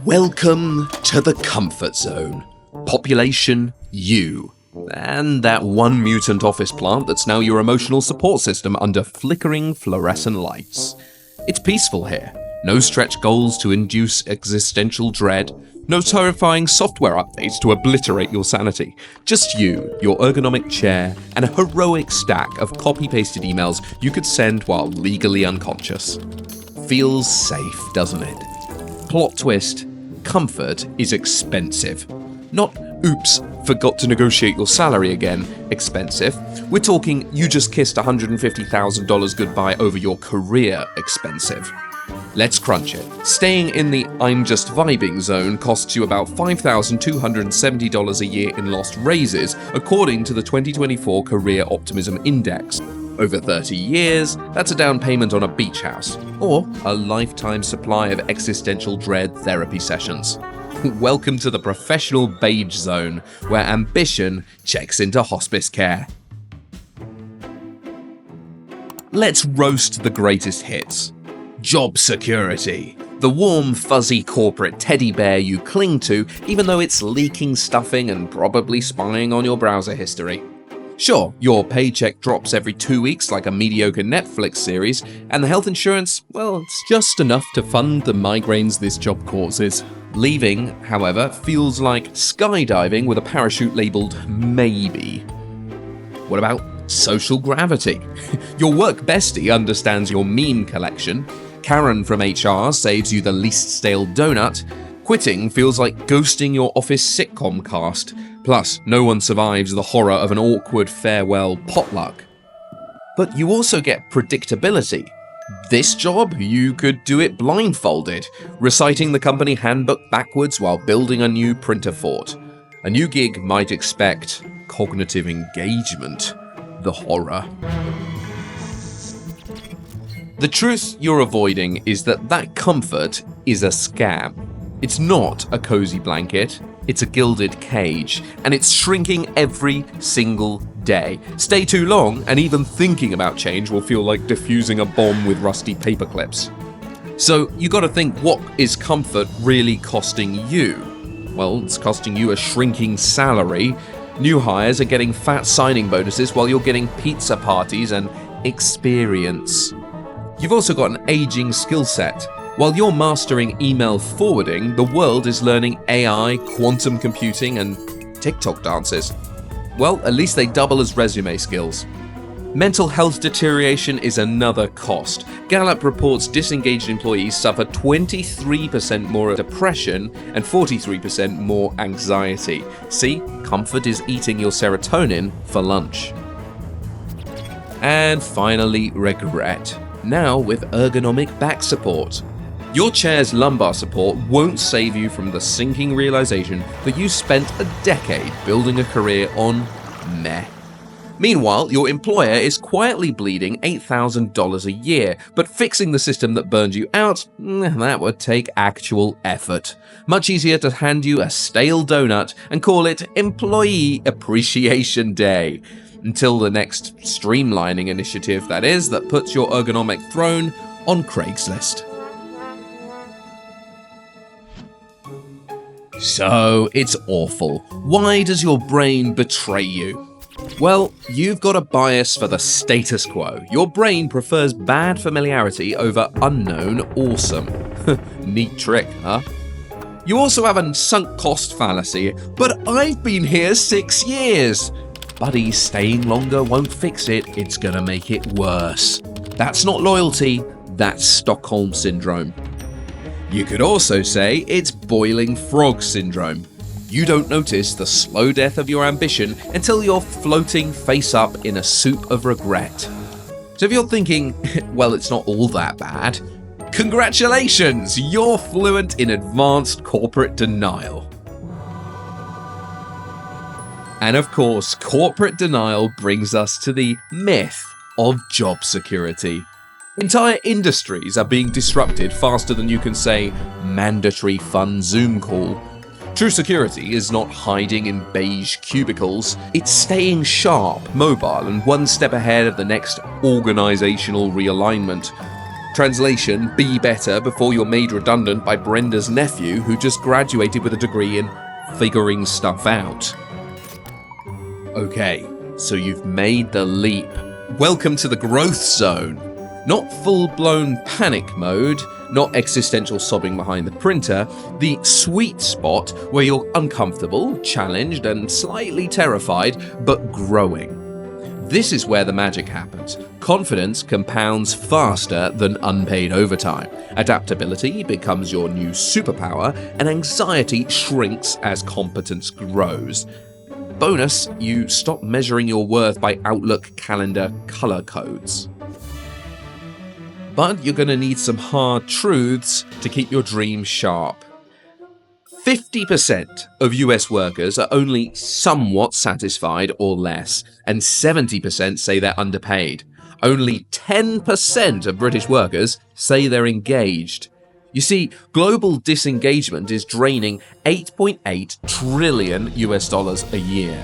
Welcome to the comfort zone. Population U. And that one mutant office plant that's now your emotional support system under flickering fluorescent lights. It's peaceful here. No stretch goals to induce existential dread. No terrifying software updates to obliterate your sanity. Just you, your ergonomic chair, and a heroic stack of copy-pasted emails you could send while legally unconscious. Feels safe, doesn't it? Plot twist. Comfort is expensive. Not, oops, forgot to negotiate your salary again, expensive. We're talking you just kissed $150,000 goodbye over your career expensive. Let's crunch it. Staying in the I'm just vibing zone costs you about $5,270 a year in lost raises, according to the 2024 Career Optimism Index. Over 30 years, that's a down payment on a beach house, or a lifetime supply of existential dread therapy sessions. Welcome to the professional Beige zone, where ambition checks into hospice care. Let's roast the greatest hits. Job security. The warm, fuzzy corporate teddy bear you cling to, even though it's leaking stuffing and probably spying on your browser history. Sure, your paycheck drops every 2 weeks like a mediocre Netflix series, and the health insurance, well, it's just enough to fund the migraines this job causes. Leaving, however, feels like skydiving with a parachute labeled maybe. What about social gravity? Your work bestie understands your meme collection. Karen from HR saves you the least stale donut. Quitting feels like ghosting your office sitcom cast. Plus, no one survives the horror of an awkward farewell potluck. But you also get predictability. This job, you could do it blindfolded, reciting the company handbook backwards while building a new printer fort. A new gig might expect cognitive engagement. The horror. The truth you're avoiding is that comfort is a scam. It's not a cozy blanket, it's a gilded cage, and it's shrinking every single day. Stay too long, and even thinking about change will feel like defusing a bomb with rusty paper clips. So you gotta think, what is comfort really costing you? Well, it's costing you a shrinking salary. New hires are getting fat signing bonuses while you're getting pizza parties and experience. You've also got an aging skill set. While you're mastering email forwarding, the world is learning AI, quantum computing, and TikTok dances. Well, at least they double as resume skills. Mental health deterioration is another cost. Gallup reports disengaged employees suffer 23% more depression and 43% more anxiety. See, comfort is eating your serotonin for lunch. And finally, regret. Now with ergonomic back support. Your chair's lumbar support won't save you from the sinking realization that you spent a decade building a career on meh. Meanwhile, your employer is quietly bleeding $8,000 a year, but fixing the system that burned you out, that would take actual effort. Much easier to hand you a stale donut and call it Employee Appreciation Day. Until the next streamlining initiative, that is, that puts your ergonomic throne on Craigslist. So, it's awful. Why does your brain betray you? Well, you've got a bias for the status quo. Your brain prefers bad familiarity over unknown awesome. Neat trick, huh? You also have a sunk cost fallacy. But I've been here 6 years. Buddy, staying longer won't fix it. It's gonna make it worse. That's not loyalty. That's Stockholm Syndrome. You could also say it's boiling frog syndrome. You don't notice the slow death of your ambition until you're floating face up in a soup of regret. So if you're thinking, well, it's not all that bad, congratulations, you're fluent in advanced corporate denial. And of course, corporate denial brings us to the myth of job security. Entire industries are being disrupted faster than you can say, mandatory fun Zoom call. True security is not hiding in beige cubicles, it's staying sharp, mobile, and one step ahead of the next organizational realignment. Translation, be better before you're made redundant by Brenda's nephew who just graduated with a degree in figuring stuff out. Okay, so you've made the leap. Welcome to the growth zone. Not full-blown panic mode, not existential sobbing behind the printer, the sweet spot where you're uncomfortable, challenged, and slightly terrified, but growing. This is where the magic happens. Confidence compounds faster than unpaid overtime. Adaptability becomes your new superpower, and anxiety shrinks as competence grows. Bonus, you stop measuring your worth by Outlook calendar color codes. But you're going to need some hard truths to keep your dreams sharp. 50% of US workers are only somewhat satisfied or less, and 70% say they're underpaid. Only 10% of British workers say they're engaged. You see, global disengagement is draining $8.8 trillion a year.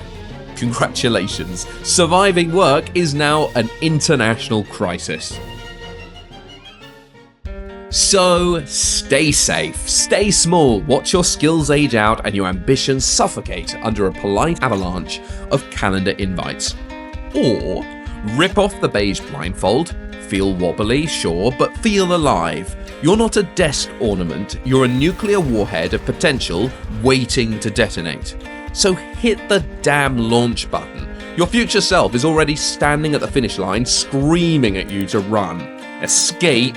Congratulations, surviving work is now an international crisis. So, stay safe, stay small, watch your skills age out and your ambitions suffocate under a polite avalanche of calendar invites. Or, rip off the beige blindfold, feel wobbly, sure, but feel alive. You're not a desk ornament, you're a nuclear warhead of potential waiting to detonate. So hit the damn launch button. Your future self is already standing at the finish line, screaming at you to run, escape,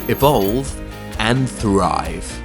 evolve, and thrive.